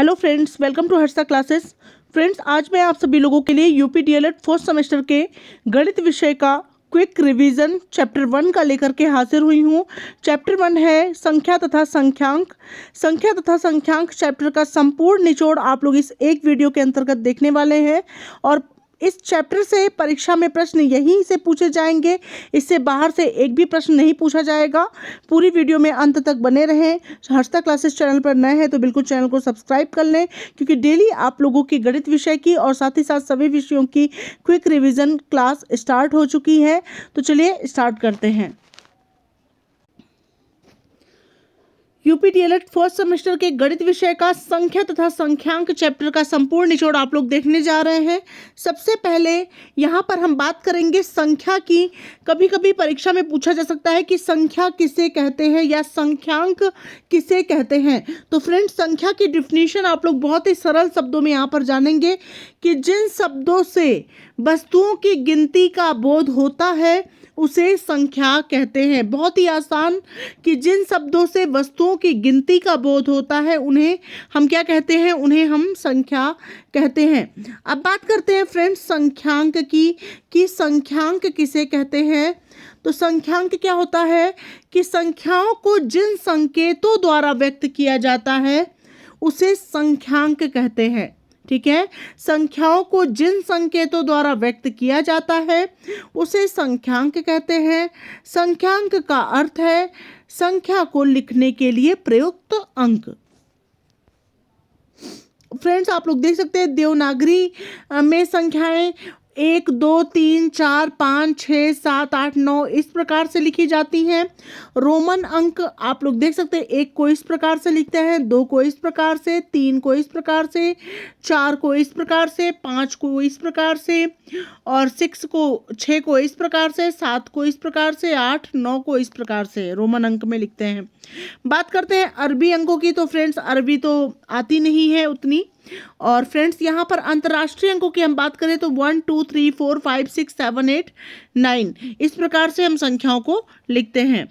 Hello friends, welcome to Harsha classes. Friends, आज मैं आप सभी लोगों के लिए यूपी डीएलएड फोर्थ सेमेस्टर के गणित विषय का क्विक रिवीजन चैप्टर 1 का लेकर के हाजिर हुई हूँ। चैप्टर 1 है संख्या तथा संख्यांक। संख्या तथा संख्यांक चैप्टर का संपूर्ण निचोड़ आप लोग इस एक वीडियो के अंतर्गत देखने वाले हैं और इस चैप्टर से परीक्षा में प्रश्न यहीं से पूछे जाएंगे। इससे बाहर से एक भी प्रश्न नहीं पूछा जाएगा। पूरी वीडियो में अंत तक बने रहें। हर्षा क्लासेस चैनल पर नए हैं तो बिल्कुल चैनल को सब्सक्राइब कर लें, क्योंकि डेली आप लोगों की गणित विषय की और साथ ही साथ सभी विषयों की क्विक रिवीजन क्लास स्टार्ट हो चुकी है। तो चलिए स्टार्ट करते हैं। यूपी डीएलएड फोर्थ सेमेस्टर के गणित विषय का संख्या तथा संख्यांक चैप्टर का संपूर्ण निचोड़ आप लोग देखने जा रहे हैं। सबसे पहले यहाँ पर हम बात करेंगे संख्या की। कभी कभी परीक्षा में पूछा जा सकता है कि संख्या किसे कहते हैं या संख्यांक किसे कहते हैं। तो फ्रेंड्स, संख्या की डिफिनीशन आप लोग बहुत ही सरल शब्दों में यहाँ पर जानेंगे कि जिन शब्दों से वस्तुओं की गिनती का बोध होता है उसे संख्या कहते हैं। बहुत ही आसान कि जिन शब्दों से वस्तुओं की गिनती का बोध होता है उन्हें हम क्या कहते हैं, उन्हें हम संख्या कहते हैं। अब बात करते हैं फ्रेंड्स संख्यांक की कि संख्यांक किसे कहते हैं। तो संख्यांक क्या होता है कि संख्याओं को जिन संकेतों द्वारा व्यक्त किया जाता है उसे संख्यांक कहते हैं। ठीक है, संख्याओं को जिन संकेतों द्वारा व्यक्त किया जाता है उसे संख्यांक कहते हैं। संख्यांक का अर्थ है संख्या को लिखने के लिए प्रयुक्त अंक। फ्रेंड्स, आप लोग देख सकते हैं देवनागरी में संख्याएं 1 2 3 4 5 6 7 8 9 इस प्रकार से लिखी जाती हैं। रोमन अंक आप लोग देख सकते हैं 1 को इस प्रकार से लिखते हैं, 2 को इस प्रकार से, 3 को इस प्रकार से, 4 को इस प्रकार से, 5 को इस प्रकार से और 6 को इस प्रकार से, 7 को इस प्रकार से, 8 9 को इस प्रकार से रोमन अंक में लिखते हैं। बात करते हैं अरबी अंकों की। तो फ्रेंड्स, अरबी तो आती नहीं है उतनी। और फ्रेंड्स, यहाँ पर अंतर्राष्ट्रीय अंकों की हम बात करें तो 1 2 3 4 5 6 7 8 9 इस प्रकार से हम संख्याओं को लिखते हैं।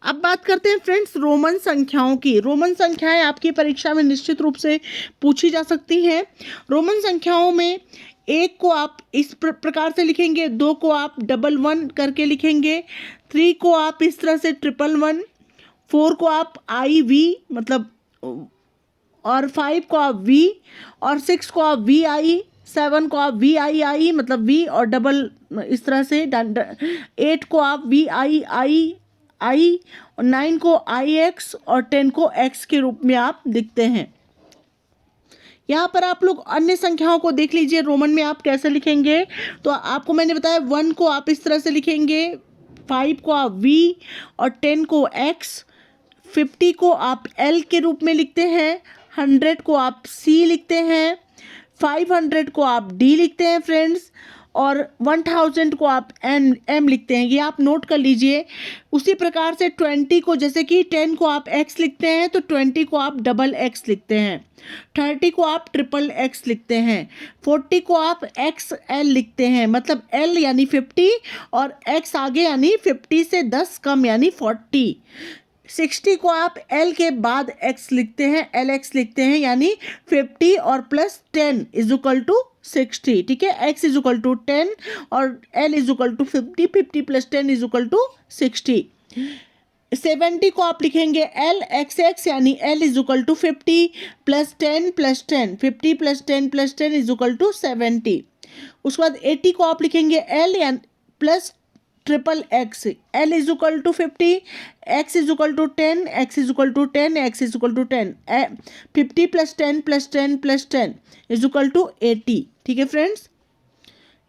अब बात करते हैं फ्रेंड्स रोमन संख्याओं की। रोमन संख्याएं आपकी परीक्षा में निश्चित रूप से पूछी जा सकती हैं। रोमन संख्याओं में 1 को आप इस प्रकार से लिखेंगे, 2 को आप 11 करके लिखेंगे, 3 को आप इस तरह से 111, 4 को आप IV मतलब और 5 को आप V और 6 को आप VI, 7 को आप VII मतलब V और डबल इस तरह से, 8 को आप VII और 9 को IX और 10 को X के रूप में आप लिखते हैं। यहाँ पर आप लोग अन्य संख्याओं को देख लीजिए रोमन में आप कैसे लिखेंगे। तो आपको मैंने बताया 1 को आप इस तरह से लिखेंगे, 5 को आप V और 10 को X, 50 को आप L के रूप में लिखते हैं, 100 को आप C लिखते हैं, 500 को आप D लिखते हैं फ्रेंड्स और 1000 को आप M लिखते हैं। ये आप नोट कर लीजिए। उसी प्रकार से 20 को, जैसे कि 10 को आप X लिखते हैं तो 20 को आप XX लिखते हैं, 30 को आप XXX लिखते हैं, 40 को आप XL लिखते हैं मतलब L यानी 50 और X आगे यानी 50 से 10 कम यानी 40। 60 को आप L के बाद X लिखते हैं, LX लिखते हैं यानी 50 और प्लस 10 इज इक्वल टू 60। ठीक है, X इज इक्वल टू 10 और L is equal to 50, 50 plus 10 is equal to 60। 70 को आप लिखेंगे LXX यानी L is equal to 50 plus 10 plus 10, 50 plus 10 plus 10 is equal to 70। उसके बाद 80 को आप लिखेंगे L यानी plus XXX, L is equal to 50, X is equal to 10, X is equal to 10, X is equal to 10, 50 plus 10 plus 10 plus 10 is equal to 80। ठीक है friends,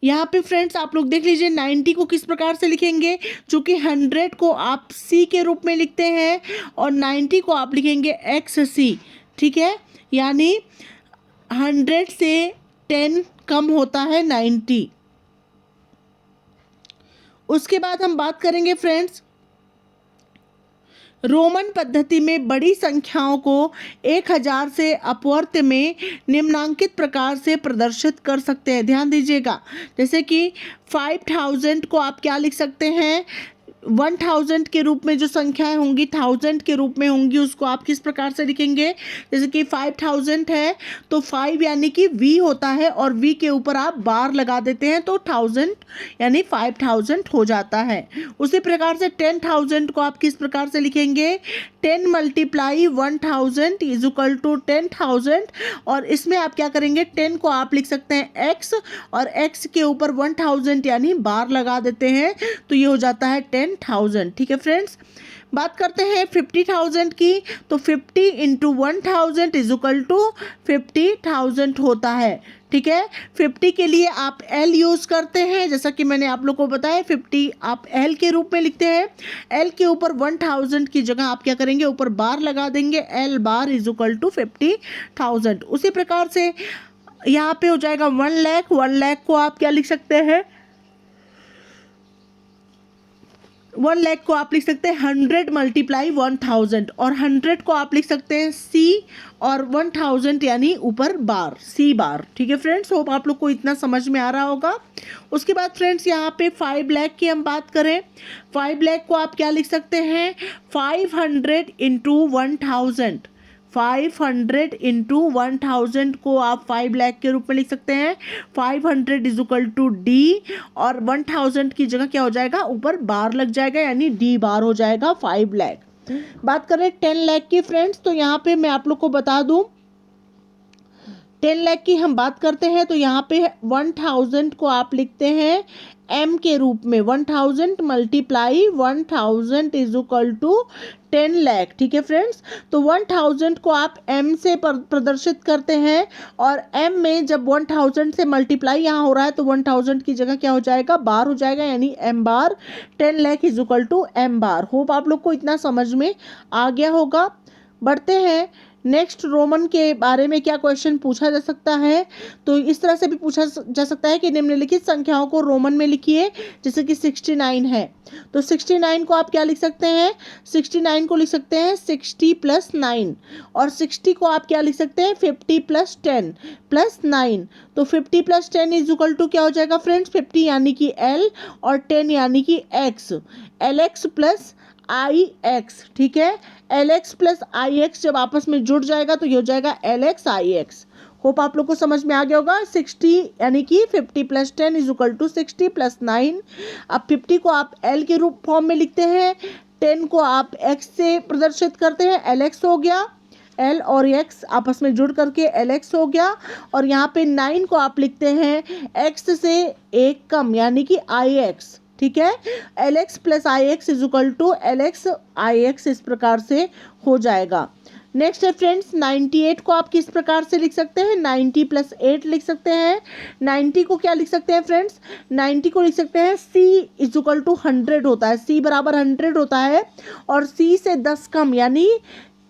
यहाँ पे फ्रेंड्स आप लोग देख लीजिए 90 को किस प्रकार से लिखेंगे। चूँकि 100 को आप C के रूप में लिखते हैं और 90 को आप लिखेंगे XC। ठीक है, यानी 100 से 10 कम होता है 90। उसके बाद हम बात करेंगे फ्रेंड्स रोमन पद्धति में बड़ी संख्याओं को 1000 से अपवर्त में निम्नांकित प्रकार से प्रदर्शित कर सकते हैं। ध्यान दीजिएगा, जैसे कि 5000 को आप क्या लिख सकते हैं, 1000 के रूप में जो संख्याएं होंगी 1000 के रूप में होंगी, उसको आप किस प्रकार से लिखेंगे? जैसे कि 5000 है तो 5 यानी कि V होता है और V के ऊपर आप बार लगा देते हैं तो 1000 यानी 5000 हो जाता है। उसी प्रकार से 10,000 को आप किस प्रकार से लिखेंगे? 10 मल्टीप्लाई 1000 इज इक्वल टू 10,000, और इसमें आप क्या करेंगे? 10 को आप लिख सकते हैं x और x के ऊपर 1000 यानी बार लगा देते हैं तो ये हो जाता है 10,000। ठीक है फ्रेंड्स, बात करते हैं 50,000 की, तो 50 इंटू 1000 इज इक्वल टू 50,000 होता है। ठीक है, 50 के लिए आप L यूज़ करते हैं, जैसा कि मैंने आप लोग को बताया 50 आप L के रूप में लिखते हैं। L के ऊपर 1000 की जगह आप क्या करेंगे? ऊपर बार लगा देंगे, L bar is equal to 50,000। उसी प्रकार से यहाँ पे हो जाएगा 1 लाख। 1 लाख को आप क्या लिख सकते हैं? 1 लाख को आप लिख सकते हैं 100 मल्टीप्लाई 1000, और 100 को आप लिख सकते हैं C और 1000 यानी ऊपर बार, C बार। ठीक है फ्रेंड्स, होप आप लोग को इतना समझ में आ रहा होगा। उसके बाद फ्रेंड्स यहाँ पे 5 लाख की हम बात करें, 5 लाख को आप क्या लिख सकते हैं? 500 इंटू 1000, 500 इंटू 1000 को आप 5 लाख के रूप में लिख सकते हैं। 500 इज इक्वल टू D, और 1000 की जगह क्या हो जाएगा? ऊपर बार लग जाएगा यानी D बार हो जाएगा 5 लाख। बात करें 10 लाख की फ्रेंड्स, तो यहाँ पे मैं आप लोग को बता दूं 10 लाख की हम बात करते हैं तो यहाँ पे 1000 को आप लिखते हैं M के रूप में। 1000 multiply 1000 is equal to 10 lakh. ठीक है फ्रेंड्स, तो 1000 को आप M से प्रदर्शित करते हैं, और M में जब 1000 से मल्टीप्लाई यहाँ हो रहा है तो 1000 की जगह क्या हो जाएगा? बार हो जाएगा यानी M bar. 10 lakh is equal to M bar. Hope आप लोग को इतना समझ में आ गया होगा। बढ़ते हैं नेक्स्ट, रोमन के बारे में क्या क्वेश्चन पूछा जा सकता है? तो इस तरह से भी पूछा जा सकता है कि निम्नलिखित संख्याओं को रोमन में लिखिए, जैसे कि 69 है तो 69 को आप क्या लिख सकते हैं? 69 को लिख सकते हैं 60 प्लस 9, और 60 को आप क्या लिख सकते हैं? 50 प्लस 10 प्लस 9। तो 50 प्लस 10 इज इक्वल टू क्या हो जाएगा फ्रेंड्स? 50 यानी कि L और 10 यानी कि X, LX प्लस IX। ठीक है, LX प्लस IX जब आपस में जुड़ जाएगा तो ये हो जाएगा LX IX। होप आप लोग को समझ में आ गया होगा। 60 यानी कि 50 plus 10 is equal to 60 plus 9। अब 50 को आप L के रूप फॉर्म में लिखते हैं, 10 को आप X से प्रदर्शित करते हैं, LX हो गया, L और X आपस में जुड़ करके LX हो गया, और यहाँ पे 9 को आप लिखते हैं X से एक कम यानी कि IX। ठीक है, LX plus IX is equal to LX IX, इस प्रकार से हो जाएगा। नेक्स्ट है फ्रेंड्स 98 को आप किस प्रकार से लिख सकते हैं? 90 प्लस 8 लिख सकते हैं। 90 को क्या लिख सकते हैं फ्रेंड्स? 90 को लिख सकते हैं C इज इक्वल टू 100 होता है, C बराबर 100 होता है, और C से 10 कम यानी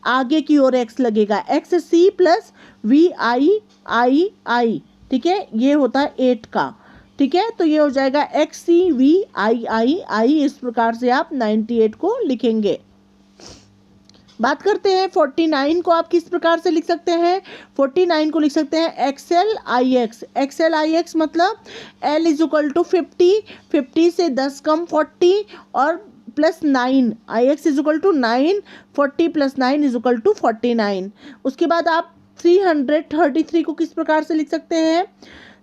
आगे की ओर X लगेगा, XC प्लस VIII। ठीक है, ये होता है 8 का। ठीक है, तो ये हो जाएगा XCVIII, इस प्रकार से आप 98 को लिखेंगे। बात करते हैं 49 को आप किस प्रकार से लिख सकते हैं? 49 को लिख सकते हैं XLIX। XLIX मतलब L इज इक्वल टू 50, 50 से 10 कम 40 और plus 9, IX is equal to 9, 40 plus 9 is equal to 49। उसके बाद आप 333 को किस प्रकार से लिख सकते हैं?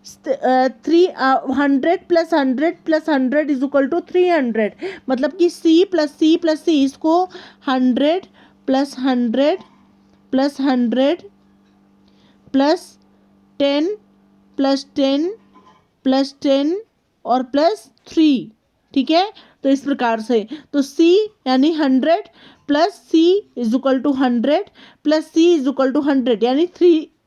100 plus 100 plus 100 is equal to 300, मतलब कि C plus C plus C, इसको 100 plus 100 plus 100 plus 10 plus 10 plus 10 और प्लस 3। ठीक है, तो इस प्रकार से तो C यानी 100 plus C is equal to 100 plus C is equal to 100 यानी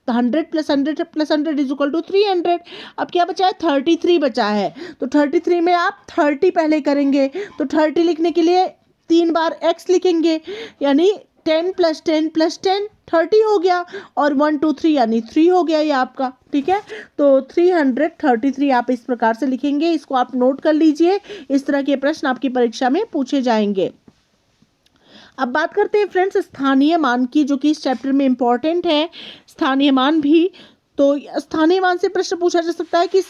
100 plus 100 plus 100 is equal to 300। अब क्या बचा है? 33 बचा है, तो 33 में आप 30 पहले करेंगे, तो 30 लिखने के लिए 3 बार X लिखेंगे यानी 10 प्लस 10 प्लस 10 30 हो गया, और 1 2 3 यानी 3 हो गया ये आपका। ठीक है, तो 333 आप इस प्रकार से लिखेंगे, इसको आप नोट कर लीजिए, इस तरह के प्रश्न आपकी परीक्षा में पूछे जाएंगे। अब बात करते हैं फ्रेंड्स स्थानीय मान की, जो कि इस चैप्टर में इंपॉर्टेंट है, स्थानीय मान भी। तो स्थानीय मान से प्रश्न पूछा जा सकता है कि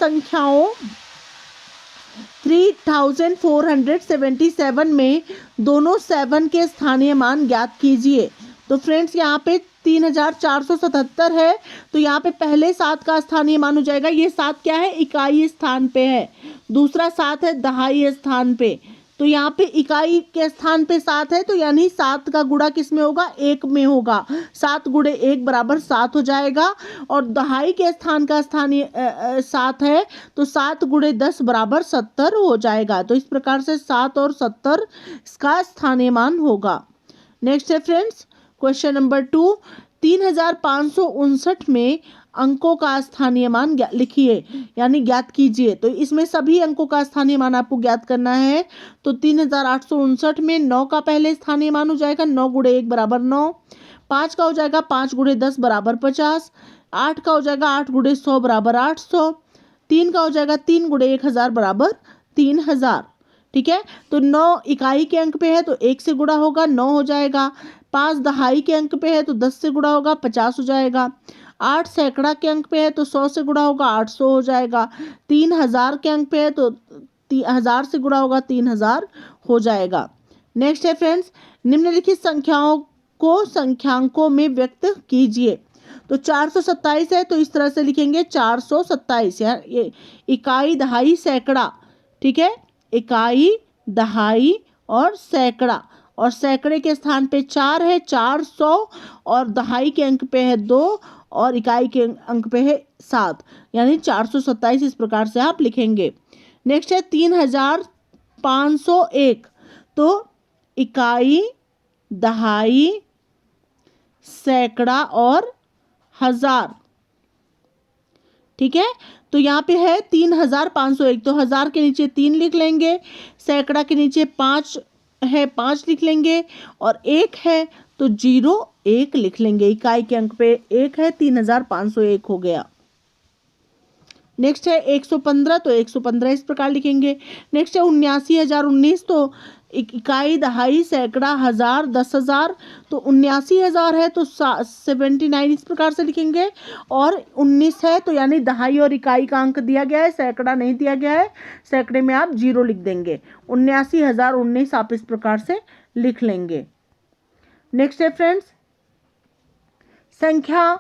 3477 में दोनों 7 के स्थानीय मान ज्ञात कीजिए। तो फ्रेंड्स यहाँ पे 3477 है, तो यहाँ पे पहले 7 का स्थानीय मान हो जाएगा। ये 7 क्या है, इकाई स्थान पे है। दूसरा 7 है दहाई स्थान पे। तो यहाँ पे इकाई के स्थान पे 7 है, तो यानी 7 का गुणा किस में होगा, 1 में होगा। 7 गुणे 1 बराबर 7 हो जाएगा। और दहाई के स्थान का स्थानीय 7 है, तो 7 गुणे 10 बराबर 70 हो जाएगा। तो इस प्रकार से 7 और 70 इसका स्थानीय मान होगा। नेक्स्ट है फ्रेंड्स क्वेश्चन नंबर 2, 3559 में अंकों का स्थानीय मान लिखिए, यानी ज्ञात कीजिए। तो इसमें सभी अंकों का स्थानीय मान आपको ज्ञात करना है। तो 3859 में 9 का पहले स्थानीय मान हो जाएगा 9 गुणे 1 बराबर 9। 5 का हो जाएगा 5 गुणे 10 बराबर 50। 8 का हो जाएगा 8 गुणे 100 बराबर 800। 3 का हो जाएगा 3 गुणे 1000 बराबर 3000। ठीक है, तो 9 इकाई के अंक पे है तो 1 से गुणा होगा 9 हो जाएगा। 5 दहाई के अंक पे है तो 10 से गुणा होगा 50 हो जाएगा। 8 सैकड़ा के अंक पे है तो 100 से गुणा होगा 800 हो जाएगा। 3000 के अंक पे है तो 1000 से गुणा होगा 3000 हो जाएगा। नेक्स्ट है फ्रेंड्स, निम्नलिखित संख्याओं को संख्यांकों में व्यक्त कीजिए। तो 427 है, तो इस तरह से लिखेंगे 427, यार ये इकाई दहाई सैकड़ा। ठीक है, इकाई दहाई और सैकड़ा, और सैकड़े के स्थान पे 4 है 400, और दहाई के अंक पे है 2, और इकाई के अंक पे है 7, यानी 427 इस प्रकार से आप लिखेंगे। नेक्स्ट है 3501, तो इकाई दहाई सैकड़ा और हजार। ठीक है, तो यहाँ पे है 3501, तो 1000 के नीचे 3 लिख लेंगे, सैकड़ा के नीचे 5 है 5 लिख लेंगे, और 1 है तो 0 1 लिख लेंगे। इकाई के अंक पे 1 है, 3501 हो गया। नेक्स्ट है 115, तो 115 इस प्रकार लिखेंगे। नेक्स्ट है 79019, तो इकाई दहाई सैकड़ा हजार 10,000, तो 79,000 है तो 79 इस प्रकार से लिखेंगे। और 19 है तो यानी दहाई और इकाई का अंक दिया गया है, सैकड़ा नहीं दिया गया है, सैकड़े में आप 0 लिख देंगे। 79,019 आप इस प्रकार से लिख लेंगे। नेक्स्ट है फ्रेंड्स, संख्या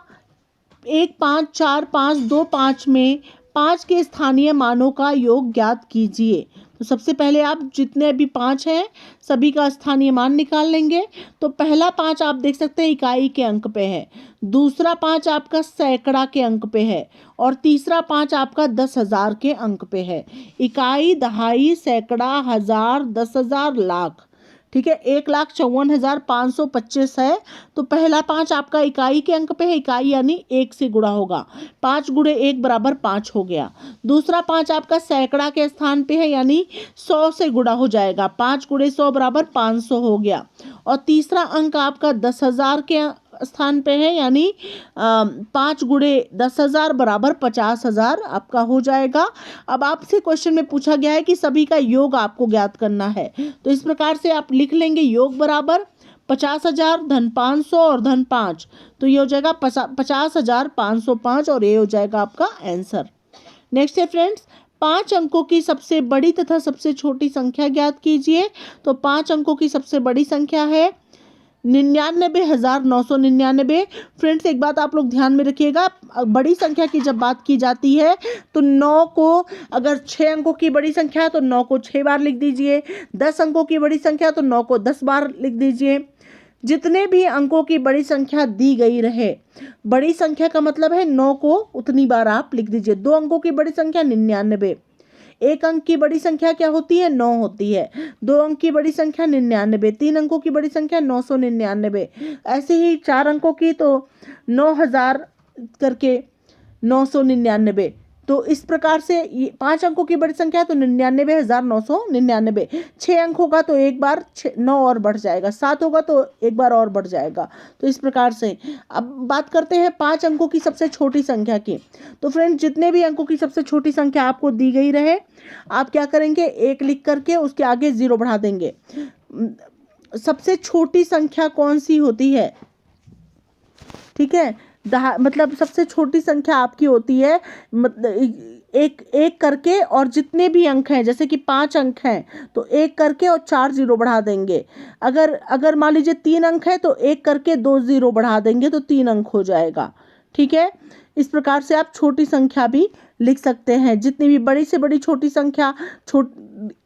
154525 में 5 के स्थानीय मानों का योग ज्ञात कीजिए। तो सबसे पहले आप जितने भी 5 हैं सभी का स्थानीय मान निकाल लेंगे। तो पहला 5 आप देख सकते हैं इकाई के अंक पे है, दूसरा 5 आपका सैकड़ा के अंक पे है, और तीसरा 5 आपका 10,000 के अंक पे है। इकाई दहाई सैकड़ा हजार 10,000 लाख। ठीक है, 1,54,525 है। तो पहला 5 आपका इकाई के अंक पे है, इकाई यानी 1 से गुणा होगा, 5 गुणे 1 बराबर 5 हो गया। दूसरा 5 आपका सैकड़ा के स्थान पे है, यानी 100 से गुणा हो जाएगा, 5 गुणे 100 बराबर 500 हो गया। और तीसरा अंक आपका 10,000 के स्थान पे है, यानी 5 गुणे 10,000 बराबर 50,000 आपका हो जाएगा। अब आपसे क्वेश्चन में पूछा गया है कि सभी का योग आपको ज्ञात करना है, तो इस प्रकार से आप लिख लेंगे योग बराबर 50,000 धन 500 और धन 5, तो ये हो जाएगा 50,505, और ये हो जाएगा आपका आंसर। नेक्स्ट है फ्रेंड्स, 5 अंकों की सबसे बड़ी तथा सबसे छोटी संख्या ज्ञात कीजिए। तो 5 अंकों की सबसे बड़ी संख्या है 99,999। फ्रेंड्स एक बात आप लोग ध्यान में रखिएगा, बड़ी संख्या की जब बात की जाती है तो 9 को, अगर 6 अंकों की बड़ी संख्या है तो 9 को 6 बार लिख दीजिए, 10 अंकों की बड़ी संख्या तो 9 को 10 बार लिख दीजिए। जितने भी अंकों की बड़ी संख्या दी गई रहे, बड़ी संख्या का मतलब है 9 को उतनी बार आप लिख दीजिए। 2 अंकों की बड़ी संख्या 99, 1 अंक की बड़ी संख्या क्या होती है, 9 होती है। 2 अंक की बड़ी संख्या 99, 3 अंकों की बड़ी संख्या 999, ऐसे ही 4 अंकों की तो 9,000 करके 999। तो इस प्रकार से 5 अंकों की बड़ी संख्या है तो 99,999। 6 अंक होगा तो एक बार 9 और बढ़ जाएगा, 7 होगा तो एक बार और बढ़ जाएगा। तो इस प्रकार से अब बात करते हैं 5 अंकों की सबसे छोटी संख्या की। तो फ्रेंड्स जितने भी अंकों की सबसे छोटी संख्या आपको दी गई रहे, आप क्या करेंगे, 1 लिख करके उसके आगे 0 बढ़ा देंगे। सबसे छोटी संख्या कौन सी होती है, ठीक है, मतलब सबसे छोटी संख्या आपकी होती है एक एक करके और जितने भी अंक हैं, जैसे कि 5 अंक हैं तो एक करके और 4 जीरो बढ़ा देंगे। अगर अगर मान लीजिए 3 अंक है तो एक करके 2 जीरो बढ़ा देंगे तो 3 अंक हो जाएगा। ठीक है, इस प्रकार से आप छोटी संख्या भी लिख सकते हैं। जितनी भी बड़ी से बड़ी छोटी संख्या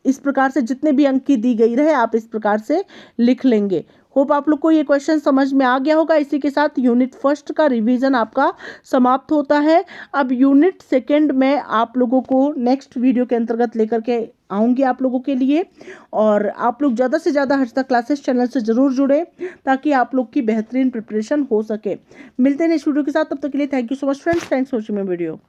इस प्रकार से जितने भी अंक की दी गई रहे आप इस प्रकार से लिख लेंगे। होप आप लोग को ये क्वेश्चन समझ में आ गया होगा। इसी के साथ यूनिट फर्स्ट का रिवीजन आपका समाप्त होता है। अब यूनिट सेकंड में आप लोगों को नेक्स्ट वीडियो के अंतर्गत लेकर के आऊँगी आप लोगों के लिए, और आप लोग ज़्यादा से ज़्यादा हर्षिता क्लासेस चैनल से ज़रूर जुड़ें ताकि आप लोग की बेहतरीन प्रिपरेशन हो सके। मिलते हैं नेक्स्ट वीडियो के साथ, तब तक के लिए thank you so much friends, thanks for watching my video.